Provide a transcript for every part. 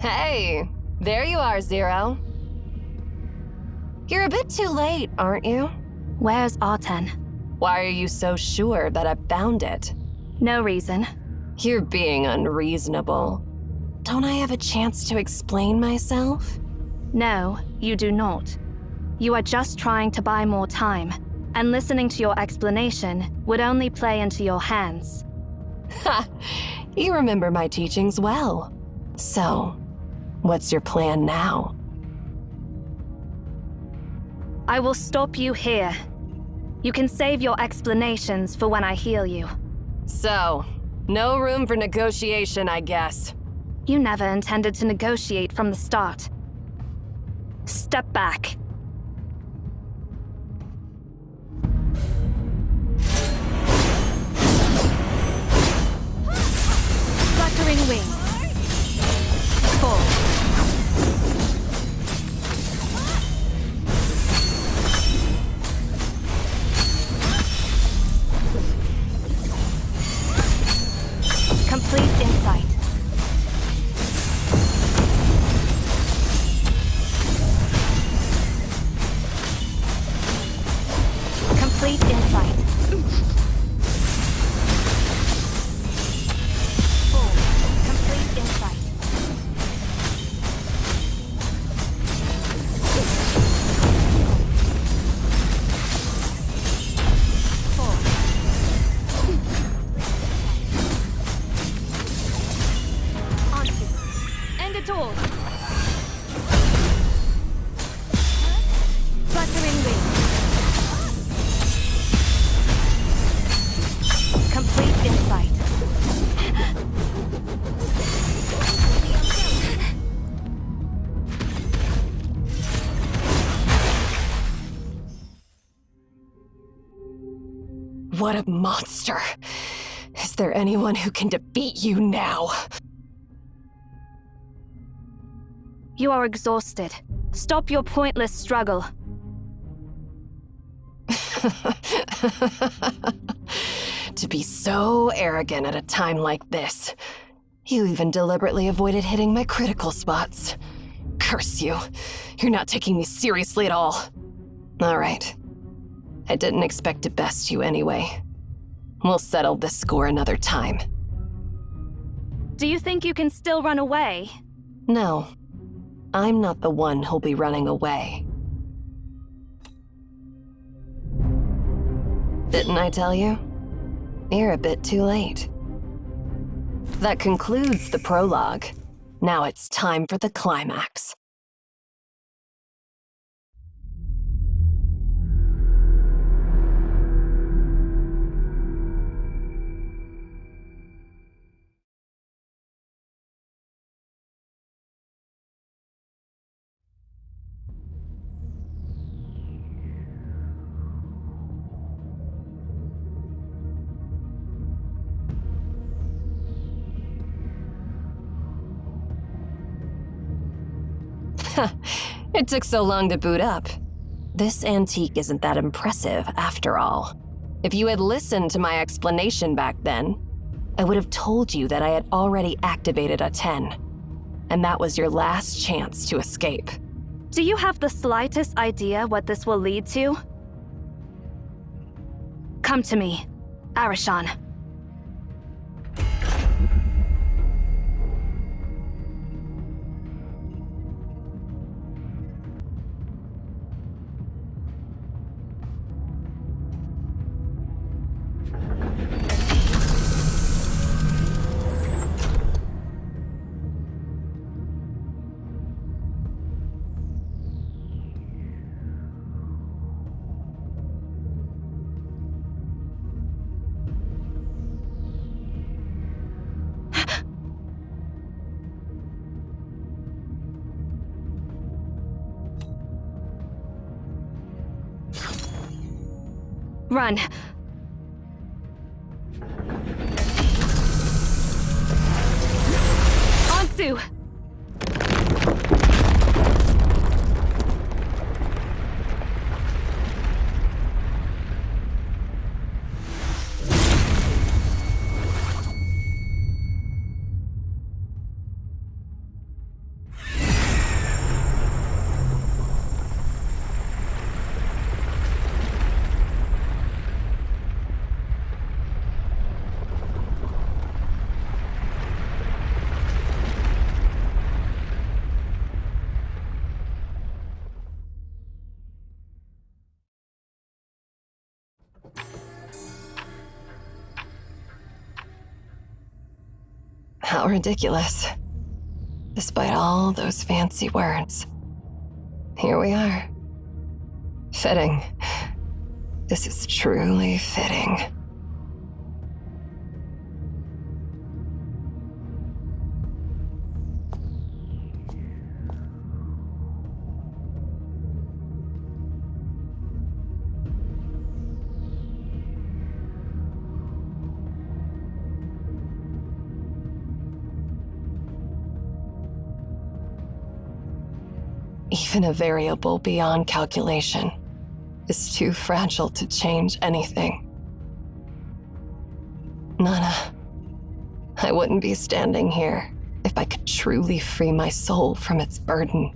Hey, there you are, Zero. You're a bit too late, aren't you? Where's R10? Why are you so sure that I've found it? No reason. You're being unreasonable. Don't I have a chance to explain myself? No, you do not. You are just trying to buy more time, and listening to your explanation would only play into your hands. Ha! You remember my teachings well. So, what's your plan now? I will stop you here. You can save your explanations for when I heal you. So, no room for negotiation, I guess. You never intended to negotiate from the start. Step back. Fluttering wing. 4. Complete insight. Complete insight. 4. Complete insight. 4. Onto. End it all. Fluttering wing. Complete insight. What a monster. Is there anyone who can defeat you now? You are exhausted. Stop your pointless struggle. To be so arrogant at a time like this. You even deliberately avoided hitting my critical spots. Curse you. You're not taking me seriously at all. All right. I didn't expect to best you anyway. We'll settle this score another time. Do you think you can still run away? No. I'm not the one who'll be running away. Didn't I tell you? You're a bit too late. That concludes the prologue. Now it's time for the climax. It took so long to boot up. This antique isn't that impressive, after all. If you had listened to my explanation back then, I would have told you that I had already activated a 10, and that was your last chance to escape. Do you have the slightest idea what this will lead to? Come to me, Arishan. Run. Ansu! How ridiculous. Despite all those fancy words, here we are. Fitting. This is truly fitting. Even a variable beyond calculation is too fragile to change anything. Nana, I wouldn't be standing here if I could truly free my soul from its burden.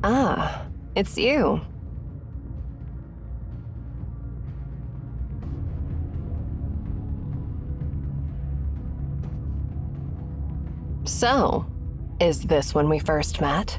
Ah, it's you. So, is this when we first met?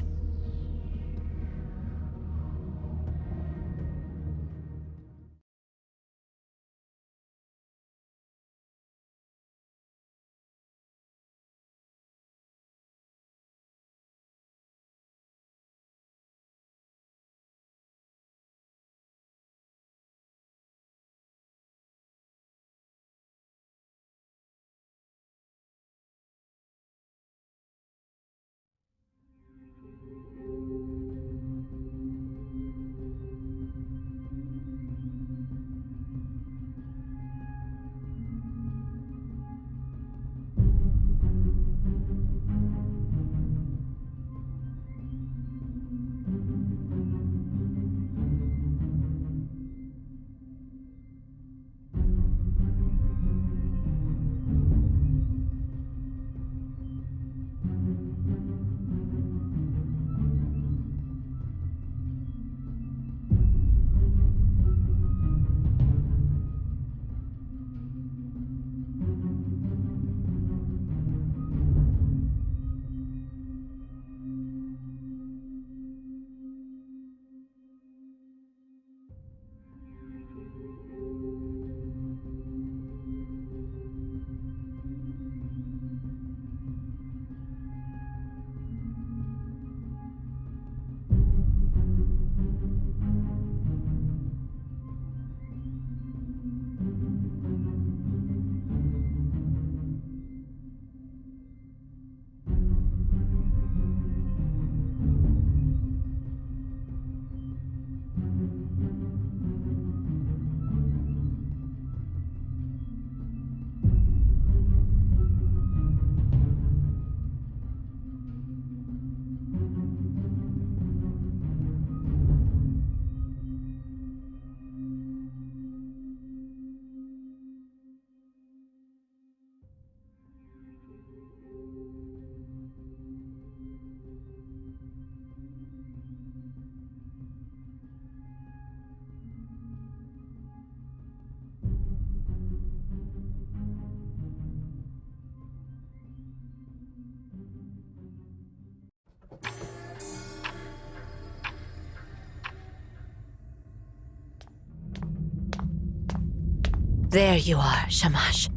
There you are, Shamash.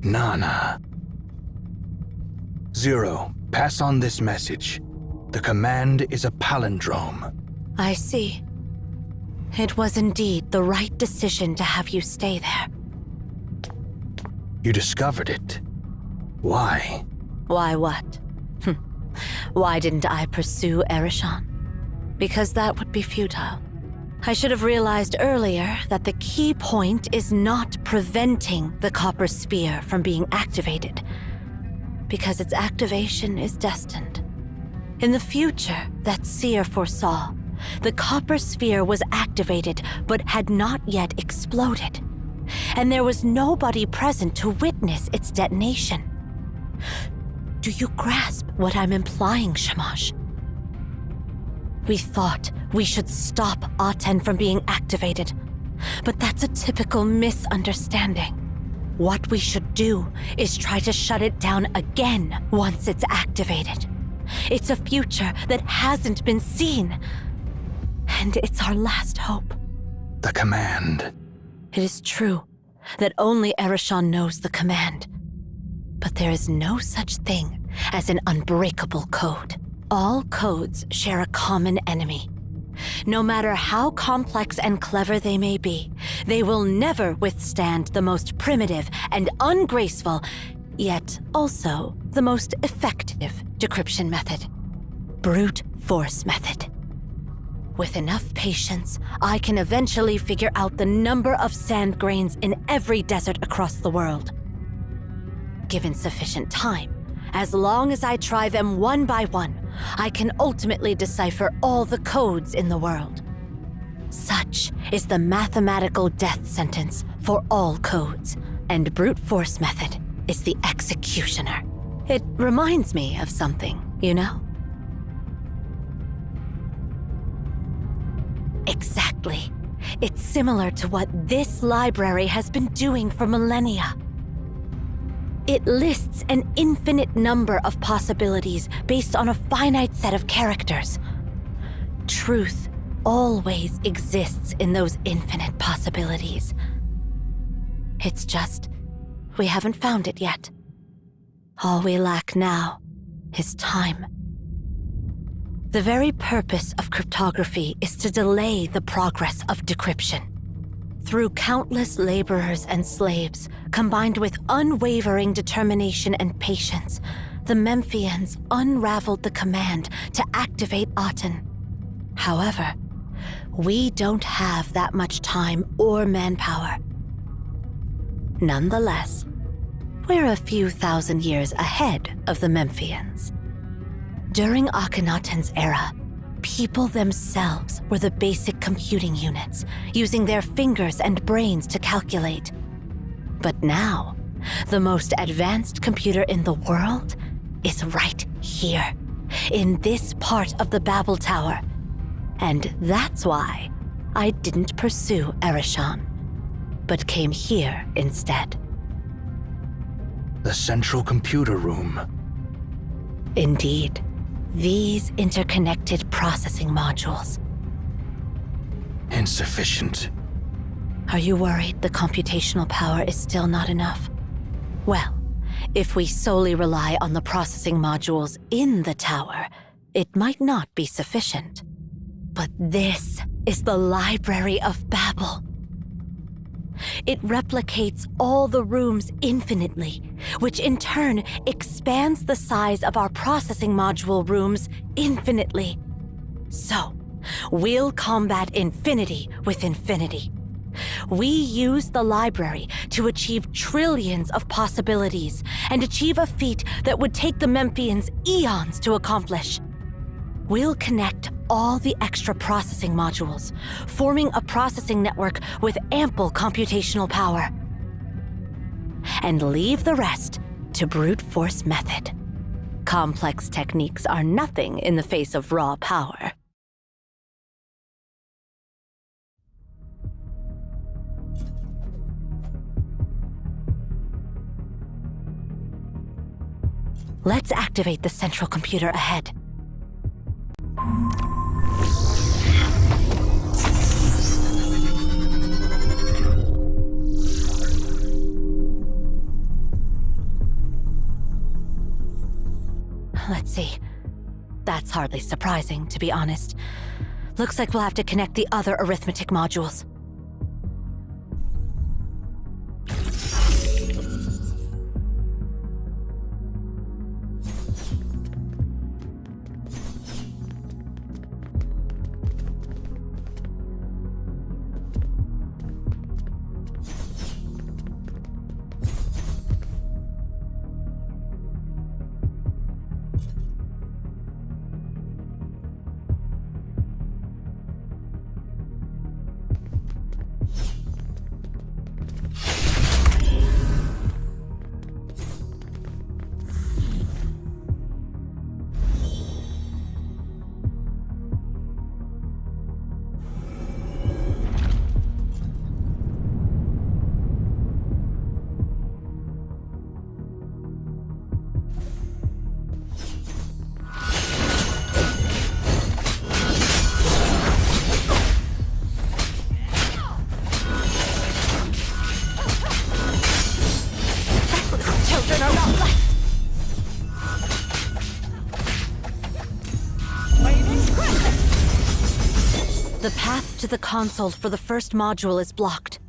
Nana. Zero, pass on this message. The command is a palindrome. I see. It was indeed the right decision to have you stay there. You discovered it. Why? Why what? Why didn't I pursue Erishan? Because that would be futile. I should have realized earlier that the key point is not preventing the copper sphere from being activated, because its activation is destined. In the future that Seer foresaw, the copper sphere was activated but had not yet exploded, and there was nobody present to witness its detonation. Do you grasp what I'm implying, Shamash? We thought we should stop Aten from being activated, but that's a typical misunderstanding. What we should do is try to shut it down again once it's activated. It's a future that hasn't been seen. And it's our last hope. The command. It is true that only Ereshkigal knows the command. But there is no such thing as an unbreakable code. All codes share a common enemy. No matter how complex and clever they may be, they will never withstand the most primitive and ungraceful, yet also the most effective decryption method. Brute force method. With enough patience, I can eventually figure out the number of sand grains in every desert across the world. Given sufficient time, as long as I try them one by one, I can ultimately decipher all the codes in the world. Such is the mathematical death sentence for all codes, and brute force method is the executioner. It reminds me of something, you know? Exactly. It's similar to what this library has been doing for millennia. It lists an infinite number of possibilities based on a finite set of characters. Truth always exists in those infinite possibilities. It's just, we haven't found it yet. All we lack now is time. The very purpose of cryptography is to delay the progress of decryption. Through countless laborers and slaves, combined with unwavering determination and patience, the Memphians unraveled the command to activate Aten. However, we don't have that much time or manpower. Nonetheless, we're a few thousand years ahead of the Memphians. During Akhenaten's era, people themselves were the basic computing units, using their fingers and brains to calculate. But now, the most advanced computer in the world is right here, in this part of the Babel Tower. And that's why I didn't pursue Ereshkigal, but came here instead. The central computer room. Indeed. These interconnected processing modules. Insufficient. Are you worried the computational power is still not enough? Well, if we solely rely on the processing modules in the tower, it might not be sufficient. But this is the Library of Babel. It replicates all the rooms infinitely, which in turn expands the size of our processing module rooms infinitely. So, we'll combat infinity with infinity. We use the library to achieve trillions of possibilities and achieve a feat that would take the Memphians eons to accomplish. We'll connect all the extra processing modules, forming a processing network with ample computational power. And leave the rest to brute force method. Complex techniques are nothing in the face of raw power. Let's activate the central computer ahead. Let's see. That's hardly surprising, to be honest. Looks like we'll have to connect the other arithmetic modules. The path to the console for the first module is blocked.